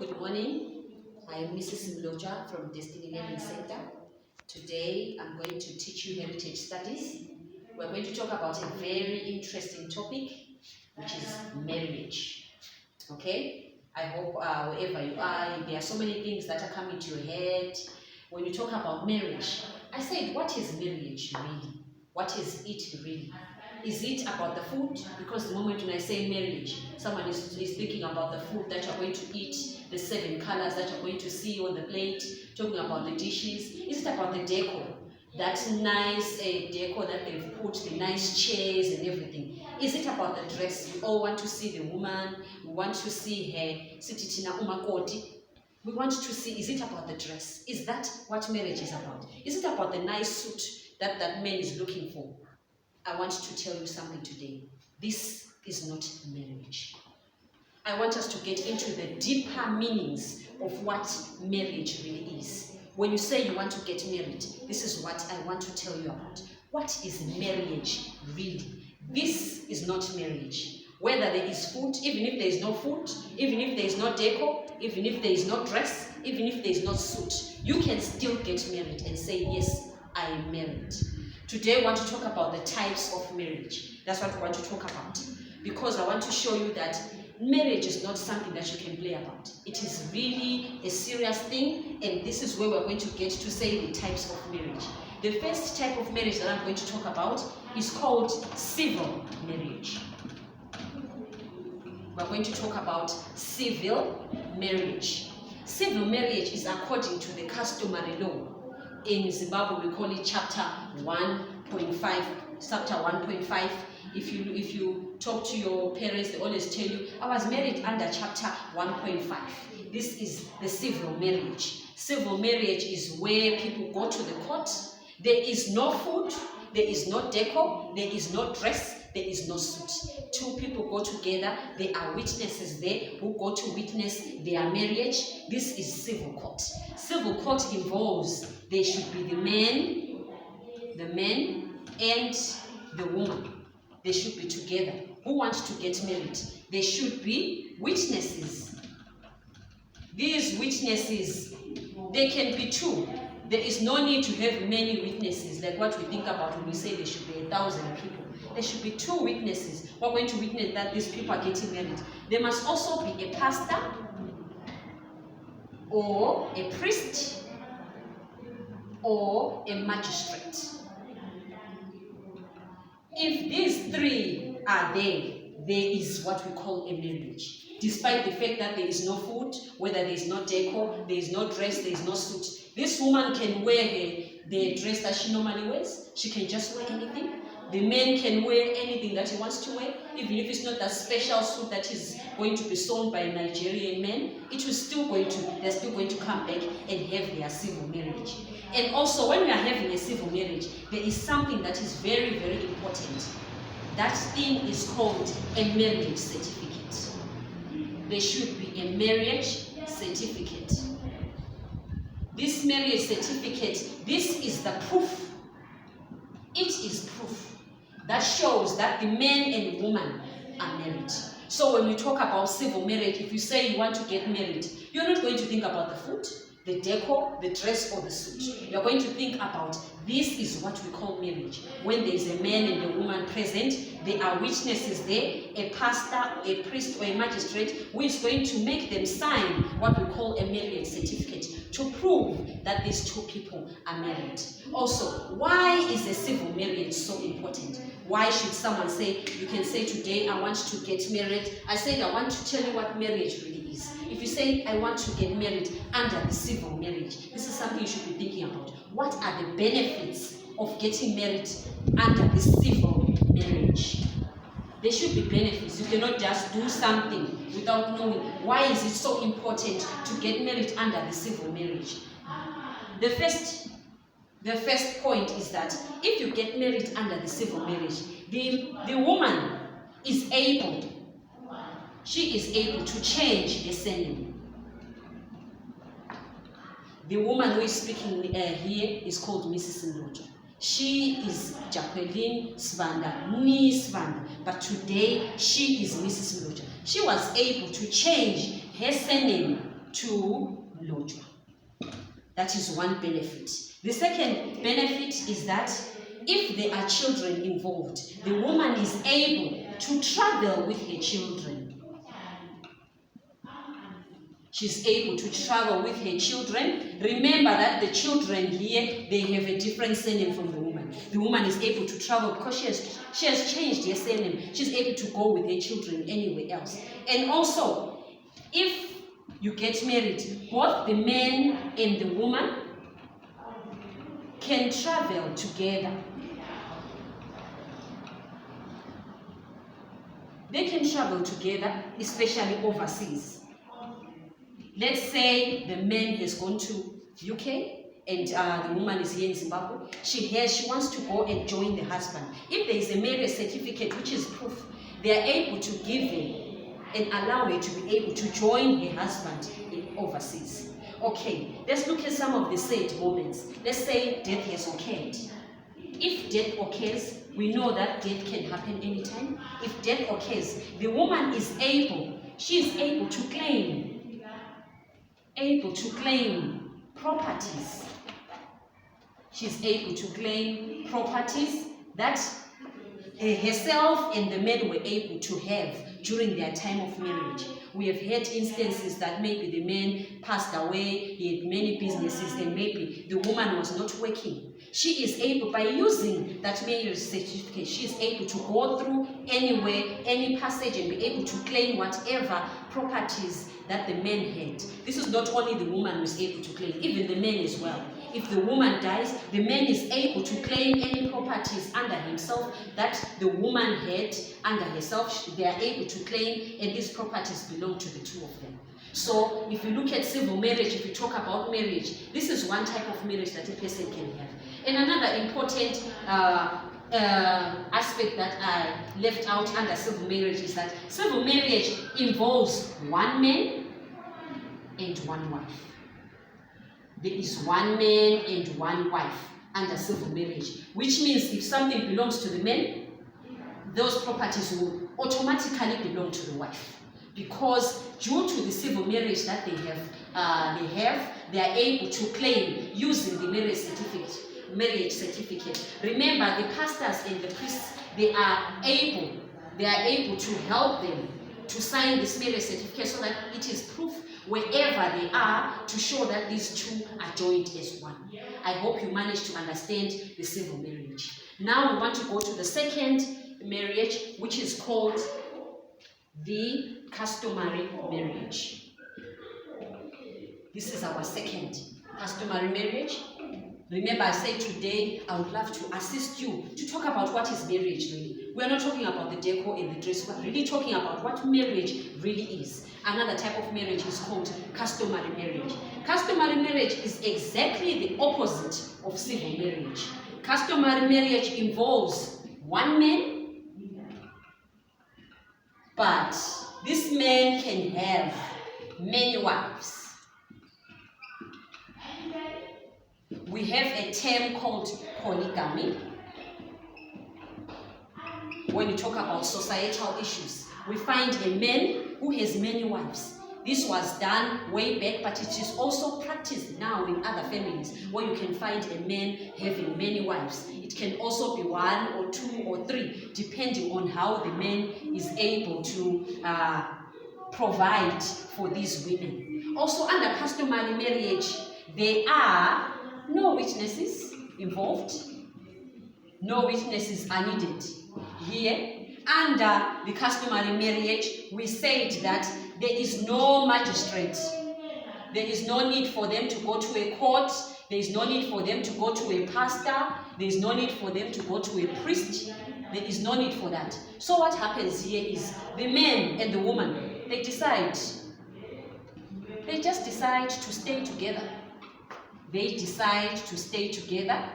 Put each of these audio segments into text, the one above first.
Good morning. I am Mrs. Mlotshwa from Destiny Learning Center. Today I'm going to teach you heritage studies. We're going to talk about a very interesting topic, which is marriage. Okay? I hope wherever you are, there are so many things that are coming to your head. When you talk about marriage, I said, what is marriage really? What is it really? Is it about the food? Because the moment when I say marriage, someone is thinking about the food that you're going to eat, the 7 colors that you're going to see on the plate, talking about the dishes. Is it about the decor? That nice decor that they've put, the nice chairs and everything. Is it about the dress? We all want to see the woman, we want to see her, sititina umakoti. We want to see, is it about the dress? Is that what marriage is about? Is it about the nice suit that that man is looking for? I want to tell you something today. This is not marriage. I want us to get into the deeper meanings of what marriage really is. When you say you want to get married, this is what I want to tell you about. What is marriage really? This is not marriage. Whether there is food, even if there is no food, even if there is no decor, even if there is no dress, even if there is no suit, you can still get married and say, yes, I am married. Today I want to talk about the types of marriage. That's what we want to talk about. Because I want to show you that marriage is not something that you can play about. It is really a serious thing, and this is where we're going to get to say the types of marriage. The first type of marriage that I'm going to talk about is called civil marriage. We're going to talk about civil marriage. Civil marriage is according to the customary law. In Zimbabwe, we call it chapter 1.5. Chapter 1.5. If you talk to your parents, they always tell you, I was married under chapter 1.5. This is the civil marriage. Civil marriage is where people go to the court. There is no food, there is no decor, there is no dress, there is no suit. 2 people go together, there are witnesses there who go to witness their marriage. This is civil court. Civil court involves, there should be the man and the woman. They should be together. Who wants to get married? There should be witnesses. These witnesses, they can be 2. There is no need to have many witnesses, like what we think about when we say there should be 1,000 people. There should be 2 witnesses who are going to witness that these people are getting married. There must also be a pastor or a priest or a magistrate. If these 3 are there, there is what we call a marriage. Despite the fact that there is no food, whether there is no decor, there is no dress, there is no suit. This woman can wear the dress that she normally wears. She can just wear anything. The man can wear anything that he wants to wear, even if it's not that special suit that is going to be sewn by a Nigerian man. They're still going to come back and have their civil marriage. And also, when we are having a civil marriage, there is something that is very, very important. That thing is called a marriage certificate. There should be a marriage certificate. This marriage certificate, this is the proof. It is proof that shows that the man and woman are married. So when we talk about civil marriage, if you say you want to get married, you're not going to think about the food, the decor, the dress, or the suit. You're going to think about, this is what we call marriage. When there is a man and a woman present, there are witnesses there, a pastor, a priest, or a magistrate who is going to make them sign what we call a marriage certificate to prove that these 2 people are married. Also, why is a civil marriage so important? Why should someone say, you can say today, I want to get married. I said, I want to tell you what marriage really is. If you say, I want to get married under the civil marriage, this is something you should be thinking about. What are the benefits of getting married under the civil marriage? There should be benefits. You cannot just do something without knowing why is it so important to get married under the civil marriage. The first point is that if you get married under the civil marriage, the woman is able, she is able to change her surname. The woman who is speaking here is called Mrs. Mlotshwa. She is Jacqueline Svanda, ni Svanda, but today she is Mrs. Mlotshwa. She was able to change her surname to Mlotshwa. That is one benefit. The second benefit is that if there are children involved, the woman is able to travel with her children. She's able to travel with her children. Remember that the children here, they have a different surname from the woman. The woman is able to travel because she has changed her surname. She's able to go with her children anywhere else. And also, if you get married, both the man and the woman can travel together. They can travel together, especially overseas. Let's say the man has gone to UK and the woman is here in Zimbabwe. She wants to go and join the husband. If there is a marriage certificate, which is proof, they are able to give her and allow her to be able to join her husband overseas. Okay, let's look at some of the sad moments. Let's say death has occurred. If death occurs, we know that death can happen anytime. If death occurs, the woman is able, she is able to claim properties. She's able to claim properties that herself and the man were able to have during their time of marriage. We have had instances that maybe the man passed away, he had many businesses, and maybe the woman was not working. She is able, by using that marriage certificate, she is able to go through anywhere, any passage, and be able to claim whatever properties that the man had. This is not only the woman who is able to claim, even the man as well. If the woman dies, the man is able to claim any properties under himself that the woman had under herself. They are able to claim, and these properties belong to the two of them. So if you look at civil marriage, if you talk about marriage, this is one type of marriage that a person can have. And another important aspect that I left out under civil marriage is that civil marriage involves one man and one wife. There is one man and one wife under civil marriage, which means if something belongs to the man, those properties will automatically belong to the wife, because due to the civil marriage that they are able to claim using the marriage certificate. Remember, the pastors and the priests, they are able to help them to sign this marriage certificate so that it is proof wherever they are to show that these two are joined as one. I hope you managed to understand the civil marriage. Now we want to go to the second marriage, which is called the customary marriage. This is our second customary marriage. Remember, I said today I would love to assist you to talk about what is marriage really. We are not talking about the decor and the dress, but really talking about what marriage really is. Another type of marriage is called customary marriage. Customary marriage is exactly the opposite of civil marriage. Customary marriage involves one man, but this man can have many wives. We have a term called polygamy. When you talk about societal issues, we find a man who has many wives. This was done way back, but it is also practiced now in other families, where you can find a man having many wives. It can also be one or two or three, depending on how the man is able to provide for these women. Also, under customary marriage, there are no witnesses involved. No witnesses are needed. Here, under the customary marriage, we said that there is no magistrate. There is no need for them to go to a court. There is no need for them to go to a pastor. There is no need for them to go to a priest. There is no need for that. So what happens here is the man and the woman, they just decide to stay together. They decide to stay together.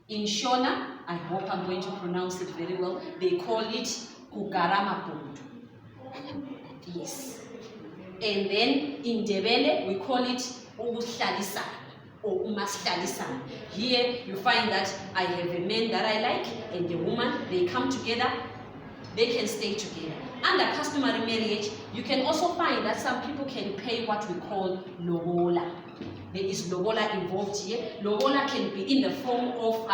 In Shona, I hope I'm going to pronounce it very well, they call it Kugaramapundu. Yes. And then in Ndebele, we call it Uhlalisana or Umahlalisana. Here you find that I have a man that I like and the woman, they come together, they can stay together. Under customary marriage, You can also find that some people can pay what we call lobola. There is lobola involved here. Lobola can be in the form of,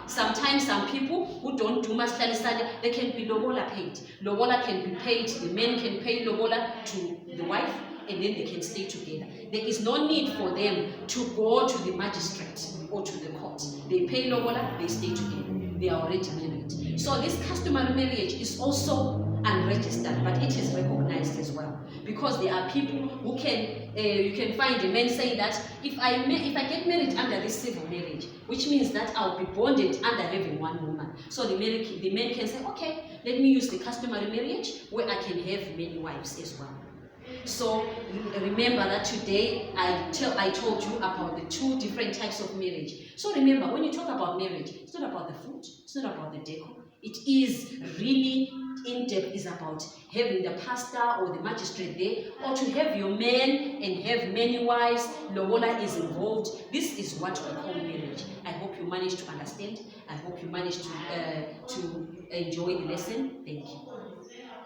sometimes some people who don't do mashlalisane, they can be lobola paid. Lobola can be paid, the men can pay lobola to the wife, and then they can stay together. There is no need for them to go to the magistrate or to the court. They pay lobola, they stay together. They are already married. So this customary marriage is also unregistered, but it is recognized as well, because there are people who can, you can find a man saying that if I get married under this civil marriage, which means that I'll be bonded under having one woman. So the man can say, okay, let me use the customary marriage where I can have many wives as well. So remember that today I told you about the 2 different types of marriage. So remember, when you talk about marriage, it's not about the food, it's not about the decor. It is really in-depth, is about having the pastor or the magistrate there, or to have your man and have many wives. Lobola is involved. This is what we call marriage. I hope you managed to understand. I hope you managed to enjoy the lesson. Thank you.